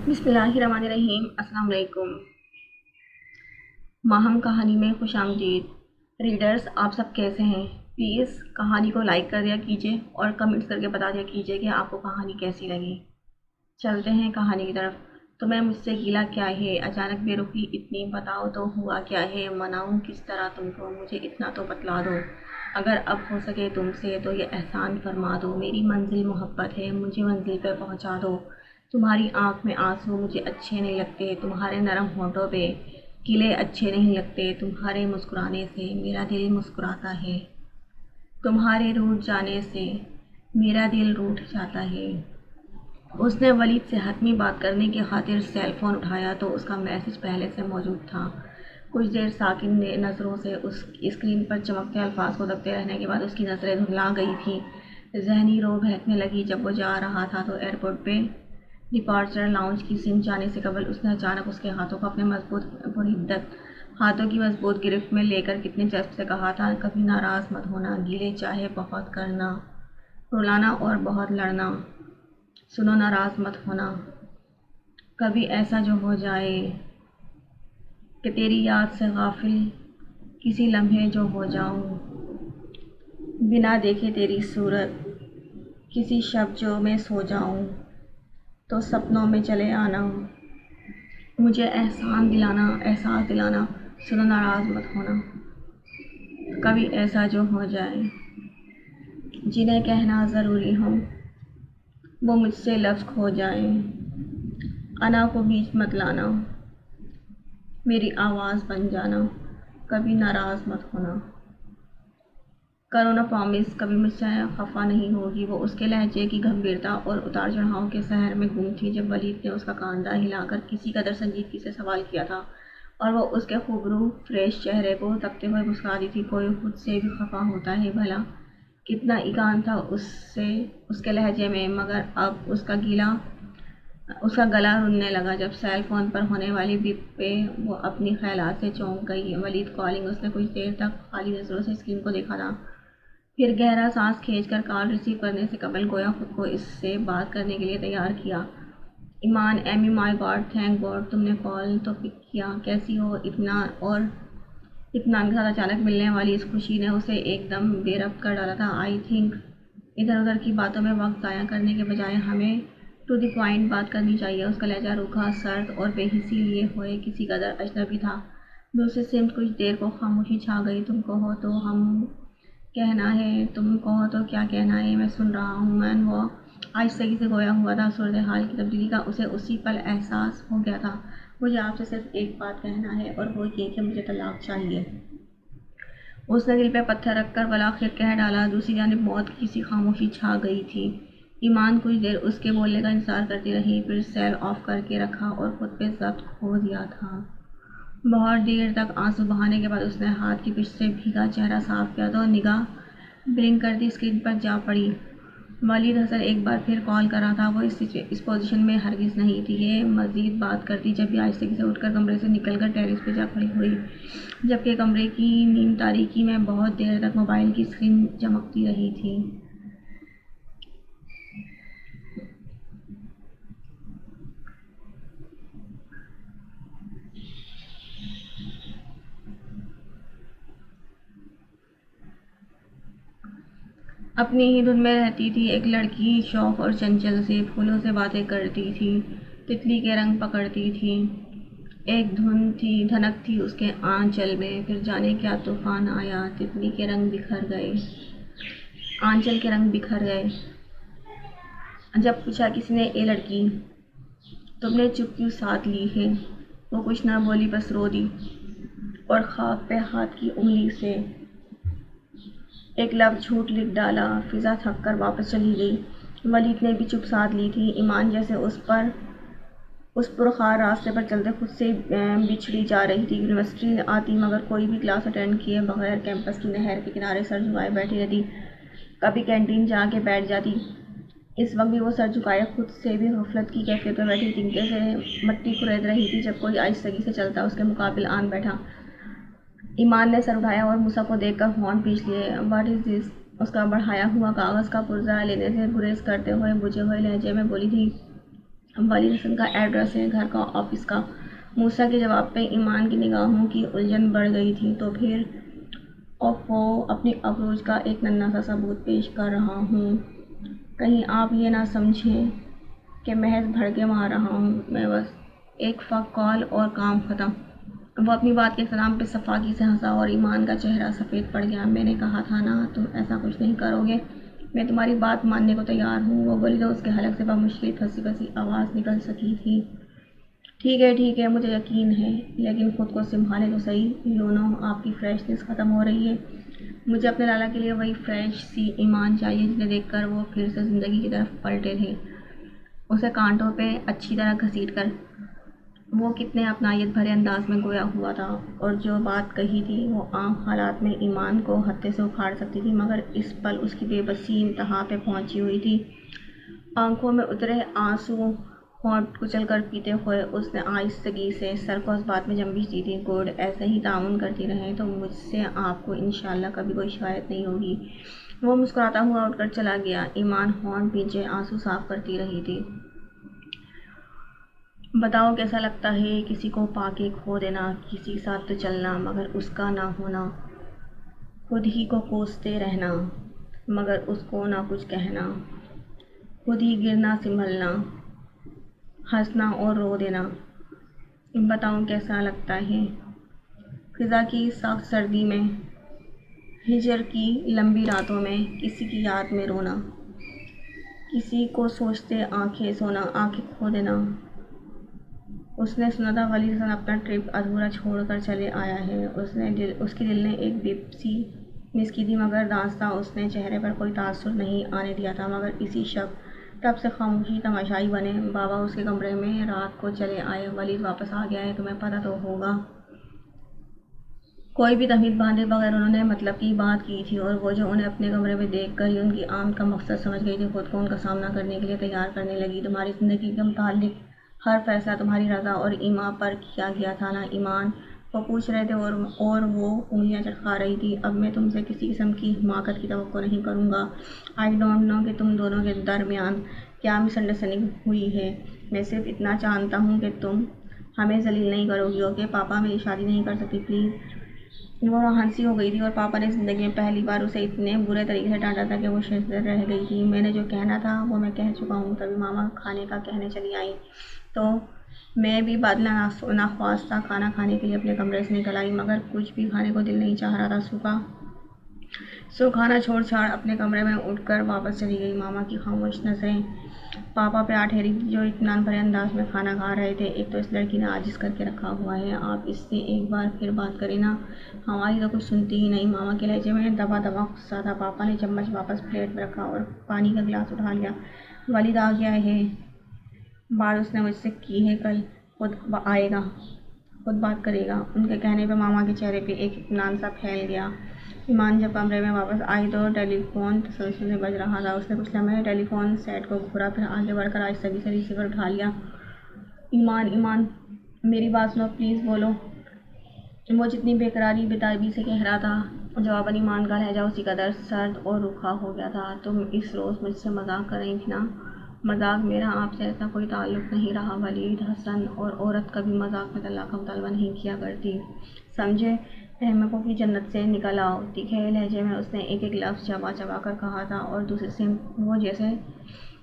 بسم اللہ الرحمن الرحیم۔ السلام علیکم۔ ماہم کہانی میں خوش آمدید۔ ریڈرز، آپ سب کیسے ہیں؟ پلیز کہانی کو لائک کر دیا کیجیے اور کمنٹس کر کے بتا دیا کیجیے کہ آپ کو کہانی کیسی لگی۔ چلتے ہیں کہانی کی طرف۔ تمہیں مجھ سے گیلا کیا ہے؟ اچانک بے رخی اتنی، بتاؤ تو ہوا کیا ہے؟ مناؤں کس طرح تم کو؟ مجھے اتنا تو بتلا دو، اگر اب ہو سکے تم سے تو یہ احسان فرما دو۔ میری منزل محبت ہے، مجھے منزل پہ پہنچا دو۔ تمہاری آنکھ میں آنسو مجھے اچھے نہیں لگتے، تمہارے نرم ہونٹوں پہ کیلے اچھے نہیں لگتے، تمہارے مسکرانے سے میرا دل مسکراتا ہے، تمہارے روٹھ جانے سے میرا دل روٹھ جاتا ہے۔ اس نے ولید سے حتمی بات کرنے کی خاطر سیل فون اٹھایا تو اس کا میسج پہلے سے موجود تھا۔ کچھ دیر ساکن نے نظروں سے اس اسکرین پر چمکتے الفاظ کو دبتے رہنے کے بعد اس کی نظریں دھندلا گئی تھیں۔ ذہنی رو بہکنے لگی۔ جب وہ جا رہا تھا تو ایئرپورٹ پہ ڈپارچر لاؤنج کی سمت جانے سے قبل اس نے اچانک اس کے ہاتھوں کو اپنے مضبوط پرحدت ہاتھوں کی مضبوط گرفت میں لے کر کتنے جذب سے کہا تھا، کبھی ناراض مت ہونا، گیلے چاہے بہت کرنا، رلانا اور بہت لڑنا، سنو ناراض مت ہونا، کبھی ایسا جو ہو جائے کہ تیری یاد سے غافل کسی لمحے جو ہو جاؤں، بنا دیکھے تیری صورت کسی شب جو میں سو جاؤں، تو سپنوں میں چلے آنا، مجھے احساس دلانا، سنو ناراض مت ہونا، کبھی ایسا جو ہو جائے۔ جنہیں کہنا ضروری ہو وہ مجھ سے لفظ کھو جائیں، انا کو بیچ مت لانا، میری آواز بن جانا، کبھی ناراض مت ہونا، کرو نا پرومس کبھی مجھ سے خفا نہیں ہوگی۔ وہ اس کے لہجے کی گمبھیرتا اور اتار چڑھاؤ کے سحر میں گم تھی جب ولید نے اس کا کاندھا ہلا کر کسی قدر سنجیدگی سے سوال کیا تھا اور وہ اس کے خوبرو فریش چہرے کو تکتے ہوئے مسکرا دی تھی۔ کوئی خود سے بھی خفا ہوتا ہے بھلا؟ کتنا ایقان تھا اس کے لہجے میں، مگر اب اس کا گلا رننے لگا جب سیل فون پر ہونے والی بیپ پہ وہ اپنی خیالات سے چونک گئی۔ ولید کالنگ۔ اس نے کچھ دیر تک خالی نظروں سے اسکرین کو دیکھا تھا، پھر گہرا سانس کھینچ کر کال ریسیو کرنے سے قبل گویا خود کو اس سے بات کرنے کے لیے تیار کیا۔ ایمان، ایمی، مائی گاڈ، تھینک گاڈ تم نے کال تو پک کیا۔ کیسی ہو؟ اطمینان کے ساتھ اچانک ملنے والی اس خوشی نے اسے ایک دم بے ربط کر ڈالا تھا۔ آئی تھنک ادھر ادھر کی باتوں میں وقت ضائع کرنے کے بجائے ہمیں ٹو دی پوائنٹ بات کرنی چاہیے۔ اس کا لہجہ روکھا، سرد اور بے حسی لیے ہوئے کسی قدر اجنبی تھا۔ دوسری سمت کچھ دیر کو خاموشی چھا گئی۔ تم کہو تو ہم کہنا ہے، تم کہو تو کیا کہنا ہے، میں سن رہا ہوں۔ مین وہ آہستگی سے گویا ہوا تھا۔ صورتحال کی تبدیلی کا اسے اسی پل احساس ہو گیا تھا۔ مجھے آپ سے صرف ایک بات کہنا ہے اور وہ یہ کہ مجھے طلاق چاہیے۔ اس نے دل پہ پتھر رکھ کر بالآخر کہہ ڈالا۔ دوسری جانب موت کی سی خاموشی چھا گئی تھی۔ ایمان کچھ دیر اس کے بولنے کا انتظار کرتی رہی، پھر سیل آف کر کے رکھا اور خود پہ ضبط کھو دیا تھا۔ بہت دیر تک آنسو بہانے کے بعد اس نے ہاتھ کی پشت سے بھیگا چہرہ صاف کیا تو نگاہ بلنک کرتی اسکرین پر جا پڑی۔ ولید حسن ایک بار پھر کال کر رہا تھا۔ وہ اس پوزیشن میں ہرگز نہیں تھی یہ مزید بات کرتی جب بھی آہستگی سے اٹھ کر کمرے سے نکل کر ٹیرس پہ جا کھڑی ہوئی، جبکہ کمرے کی نیم تاریکی میں بہت دیر تک موبائل کی اسکرین چمکتی رہی تھی۔ اپنی ہی دھن میں رہتی تھی۔ ایک لڑکی شوق اور چنچل سے پھولوں سے باتیں کرتی تھی، تتلی کے رنگ پکڑتی تھی۔ ایک دھنک تھی اس کے آنچل میں، پھر جانے کیا طوفان آیا، تتلی کے رنگ بکھر گئے، آنچل کے رنگ بکھر گئے۔ جب پوچھا کسی نے، اے لڑکی تم نے چپ کیوں ساتھ لی ہے؟ وہ کچھ نہ بولی، بس رو دی اور خاک پہ ہاتھ کی انگلی سے ایک لفظ جھوٹ لکھ ڈالا۔ فضا تھک کر واپس چلی گئی۔ ولید نے بھی چپ سادھ لی تھی۔ ایمان جیسے اس پرخار راستے پر چلتے خود سے بچھڑی جا رہی تھی۔ یونیورسٹی آتی مگر کوئی بھی کلاس اٹینڈ کیے بغیر کیمپس کی نہر کے کنارے سر جھکائے بیٹھی رہتی، کبھی کینٹین جا کے بیٹھ جاتی۔ اس وقت بھی وہ سر جھکائے خود سے بھی غفلت کی کیفیت میں بیٹھی تنکے سے مٹی کھرید رہی تھی جب کوئی آہستگی سے چلتا اس کے مقابل آن بیٹھا۔ ایمان نے سر اٹھایا اور موسیٰ کو دیکھ کر ہونٹ کھینچ لیے۔ واٹ از دس؟ اس کا بڑھایا ہوا کاغذ کا پرزہ لینے سے گریز کرتے ہوئے بجھے ہوئے لہجے میں بولی تھی۔ वली हसन का एड्रेस है, घर का, ऑफिस का। मूसा के जवाब पे ईमान की निगाहों की उलझन बढ़ गई थी। तो फिर वो अपनी अप्रोच का एक नन्हा सा सबूत पेश कर रहा हूँ। कहीं आप ये ना समझें कि महज भड़के मार रहा हूँ। मैं बस एक फ़क कॉल और काम ख़त्म। वो अपनी बात के इख्तिताम पे सफाकी से हंसा और ईमान का चेहरा सफ़ेद पड़ गया। मैंने कहा था ना तुम ऐसा कुछ नहीं करोगे, मैं तुम्हारी बात मानने को तैयार हूँ। वो बोली तो उसके हलक से बमुश्किल फंसी फंसी आवाज़ निकल सकी थी। ठीक है, मुझे यकीन है, लेकिन ख़ुद को संभाले तो सही। यू नो, आपकी फ्रेशनेस ख़त्म हो रही है। मुझे अपने लाला के लिए वही फ्रेश सी ईमान चाहिए जिसे देखकर वो फिर से ज़िंदगी की तरफ पलटे थे। उसे कांटों पे अच्छी तरह घसीट कर वो कितने अपनायत भरे अंदाज में गोया हुआ था, और जो बात कही थी वो आम हालात में ईमान को हत्थे से उखाड़ सकती थी, मगर इस पल उसकी बेबसी इंतहा पे पहुंची हुई थी। आंखों में उतरे आंसू होंठ कुचल कर पीते हुए उसने आहिस्तगी से सर को इस बात में जंबिश दी थी। गुड, ऐसे ही ताउन करती रहें तो मुझसे आपको इंशाल्लाह कभी कोई शिकायत नहीं होगी। वो मुस्कुराता हुआ उठकर चला गया। ईमान होंठ भींचे आंसू साफ करती रही थी। बताओ कैसा लगता है किसी को पाके खो देना, किसी के साथ तो चलना मगर उसका ना होना, खुद ही को कोसते रहना मगर उसको ना कुछ कहना, खुद ही गिरना संभलना, हंसना और रो देना। बताओ कैसा लगता है ख़िज़ा की सख्त सर्दी में, हिजर की लंबी रातों में किसी की याद में रोना, किसी को सोचते आंखें सोना, आंखें खो देना। उसने सुना था वली हसन अपना ट्रिप अधूरा छोड़कर चले आया है। उसके दिल ने एक बेबसी मिस की थी, मगर दांस्ता उसने चेहरे पर कोई तासुर नहीं आने दिया था। मगर इसी शब तब से खामोशी तमाशाई बने। बाबा उसके कमरे में रात को चले आए। वलीद वापस आ गया है, तुम्हें पता तो होगा। कोई भी तमीज़ बांधे बगैर उन्होंने मतलब की बात की थी, और वो जो उन्हें अपने कमरे में देख कर ही उनकी आमद का मकसद समझ गई थी, खुद को उनका सामना करने के लिए तैयार करने लगी। तुम्हारी ज़िंदगी के मुताल्लिक हर फैसला तुम्हारी रज़ा और ईमा पर किया गया था ना ईमान, वो पूछ रहे थे, और वो उंगलियां चटका रही थी। अब मैं तुमसे किसी किस्म की हिमाकत की तवक्को नहीं करूँगा। आई डोंट नो कि तुम दोनों के दरमियान क्या मिसअंडरस्टैंडिंग हुई है। मैं सिर्फ इतना जानता हूँ कि तुम हमें जलील नहीं करोगी। ओके पापा, मेरी शादी नहीं कर सकती प्लीज़। वो हंसी हो गई थी, और पापा ने ज़िंदगी में पहली बार उसे इतने बुरे तरीके से डांटा था कि वो शर्मिंदा रह गई थी। मैंने जो कहना था वो मैं कह चुका हूँ। तभी मामा खाने का कहने चली आई, तो मैं भी बादला नाख्वास्ता खाना खाने के लिए अपने कमरे से निकल आई, मगर कुछ भी खाने को दिल नहीं चाह रहा था। सो खाना छोड़ छाड़ अपने कमरे में उठकर वापस चली गई। मामा की खामोश नज़रें पापा पे आ ठहरी थी, जो इत्मीनान भरे अंदाज में खाना खा रहे थे। एक तो इस लड़की ने आजिज़ करके रखा हुआ है, आप इससे एक बार फिर बात करें ना, हमारी तो कुछ सुनती ही नहीं। मामा के लहजे में दबा दबा गुस्सा था। पापा ने चम्मच वापस प्लेट में रखा और पानी का गिलास उठा लिया। वलीद आ गया है, बात उसने मुझसे की है, कल खुद आएगा, खुद बात करेगा। उनके कहने पे मामा के चेहरे पे एक इत्मीनान सा फैल गया। ईमान जब कमरे में वापस आई तो टेलीफोन तसल्सल से बज रहा था। उसने कुछ लम्हे टेलीफोन सेट को घूरा, फिर आगे बढ़कर आहिस्तगी से रिसीवर उठा लिया। ईमान, मेरी बात सुनो प्लीज़, बोलो। वो जितनी बेकरारी बेताबी से कह रहा था, जवाबन ईमान का लहजा उसी कदर सर्द और रूखा हो गया था। तुम इस रोज़ मुझसे मजाक कर रही थी ना। मजाक, मेरा आपसे ऐसा कोई ताल्लुक़ नहीं रहा। वलीद हसन और औरत कभी मजाक में तलाक का मुतालबा नहीं किया करती, समझे। अहमकों की जन्नत से निकल आओ। तीखे लहजे में उसने एक एक लफ्ज़ चबा चबा कर कहा था, और दूसरे से वो जैसे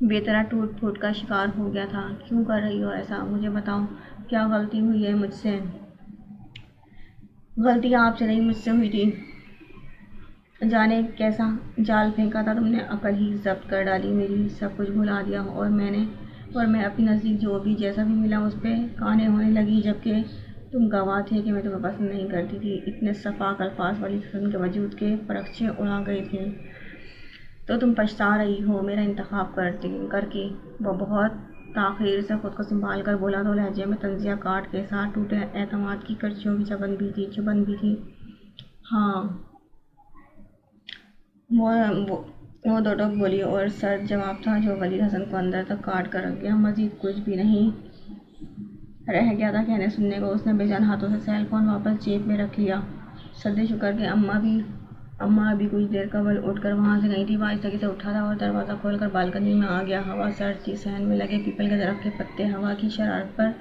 बेतरा टूट फूट का शिकार हो गया था। क्यों कर रही हो ऐसा, मुझे बताओ, क्या गलती हुई है मुझसे। गलती आपसे नहीं, मुझसे हुई थी। जाने कैसा जाल फेंका था तुमने, अकल ही जब्त कर डाली मेरी, सब कुछ भुला दिया, और मैं अपने नज़दीक जो भी जैसा भी मिला उस पर काने होने लगी, जबकि तुम गवाह थे कि मैं तुम्हें पसंद नहीं करती थी। इतने सफाक अल्फाज वाली हसन के वजूद के परखचे उड़ा गए थे। तो तुम पछता रही हो मेरा इंतखाब करके। वो बहुत ताख़ीर से खुद को संभाल कर बोला, तो लहजे में तंजिया काट के साथ टूटे एतमाद की करचियों की चुभन भी थी। हाँ, वो वो वो दो टोक बोली, और सर्द जवाब था जो वलीद हसन को अंदर तक काट कर रख गया। मज़ीद कुछ भी नहीं रह गया था कहने सुनने को। उसने बेजान हाथों से सेल फ़ोन वापस जेब में रख लिया। सदे शुक्र के अम्मा भी अम्मा अभी कुछ देर कबल उठकर वहाँ से गई थी। वो आहिस्ता से उठा था और दरवाज़ा खोलकर बालकनी में आ गया। हवा सर्द थी, सहन में लगे पीपल के दरख्त के पत्ते हवा की शरारत पर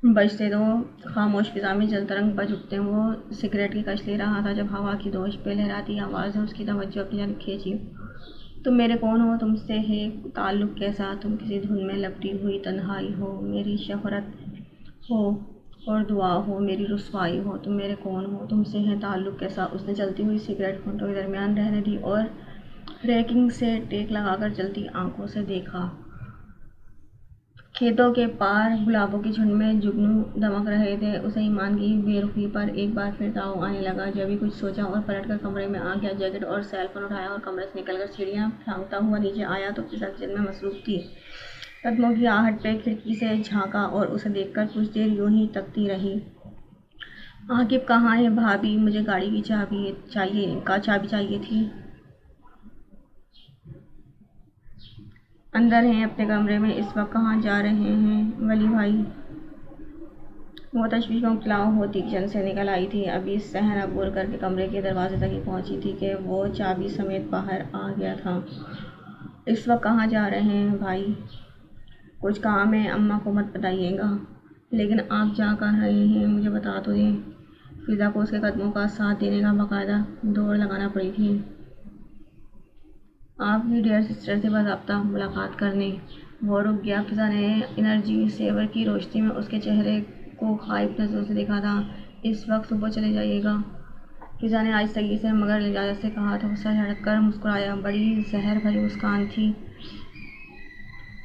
बजते तो खामोश फिजा में जल तरंग बज उठते। वो सिगरेट की कश ले रहा था जब हवा की दोष पे लहराती आवाज़ ने उसकी तवज्जो अपनी जानब खींची। तुम मेरे कौन हो, तुमसे है ताल्लुक़ कैसा, तुम किसी धुन में लपटी हुई तन्हाई हो, मेरी शोहरत हो और दुआ हो, मेरी रुसवाई हो, तुम मेरे कौन हो, तुमसे है ताल्लुक़ कैसा। उसने जलती हुई सिगरेट होंठों के दरमियान रहने दी और रैकिंग से टेक लगाकर जलती आंखों से देखा। खेतों के पार गुलाबों के झुंड में जुगनू दमक रहे थे। उसे ईमान की बेरुखी पर एक बार फिर ताव आने लगा। जब भी कुछ सोचा और पलटकर कमरे में आ गया, जैकेट और सेल फोन उठाया और कमरे से निकलकर सीढ़ियाँ फांकता हुआ नीचे आया तो फिजा किचन में मसरूफ थी। कदमों की आहट पे खिड़की से झांका और उसे देखकर कुछ देर यूं ही तकती रही। आकिब कहाँ है भाभी, मुझे गाड़ी की चाबी चाहिए थी। अंदर हैं अपने कमरे में। इस वक्त कहाँ जा रहे हैं वली भाई। वो तशवीश में मुब्तला होती किचन से निकल आई थी। अभी सहन अबूर करके कमरे के दरवाजे तक ही पहुंची थी कि वो चाबी समेत बाहर आ गया था। इस वक्त कहाँ जा रहे हैं भाई। कुछ काम है, अम्मा को मत बताइएगा, लेकिन आप जा कर रहे हैं मुझे बता तो दें। फिजा को उसके कदमों का साथ देने का बाकायदा दौड़ लगाना पड़ी थी आपकी डियर सिस्टर से बाज़ाब्ता मुलाकात करने। वो रुक गया। फिजा ने एनर्जी सेवर की रोशनी में उसके चेहरे को खाइब नज़रों से देखा था। इस वक्त सुबह चले जाइएगा, फिजा ने आहिस्तगी से मगर लिजाजत से कहा था। गुस्सा झड़क कर मुस्कुराया। बड़ी जहर भरी मुस्कान थी।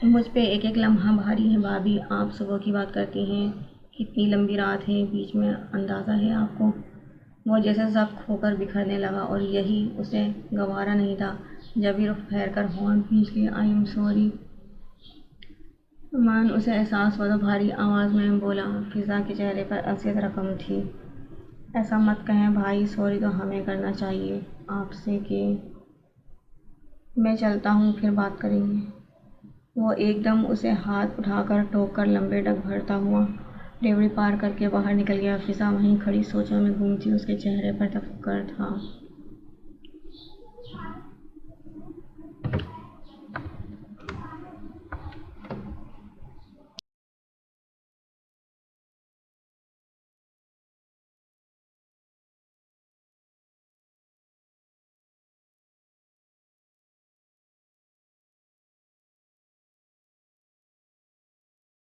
मुझ पे एक एक लम्हा भारी है भाभी। आप सुबह की बात करती हैं, कितनी लंबी रात है, बीच में अंदाज़ा है आपको। वो जैसे ज़ब्त होकर बिखरने लगा और यही उसे गवारा नहीं था। जब ही रुख फेर कर हॉर्न खींच लिए, आई एम सॉरी। अमान उसे एहसास हुआ तो भारी आवाज़ में बोला। फिजा के चेहरे पर अज़ियत रकम थी। ऐसा मत कहें भाई, सॉरी तो हमें करना चाहिए आपसे कि मैं चलता हूँ, फिर बात करेंगे। वो एकदम उसे हाथ उठाकर टोक कर लंबे डग भरता हुआ डेवड़ी पार करके बाहर निकल गया। फिजा वहीं खड़ी सोचों में गुम थी। उसके चेहरे पर तफक्कुर था।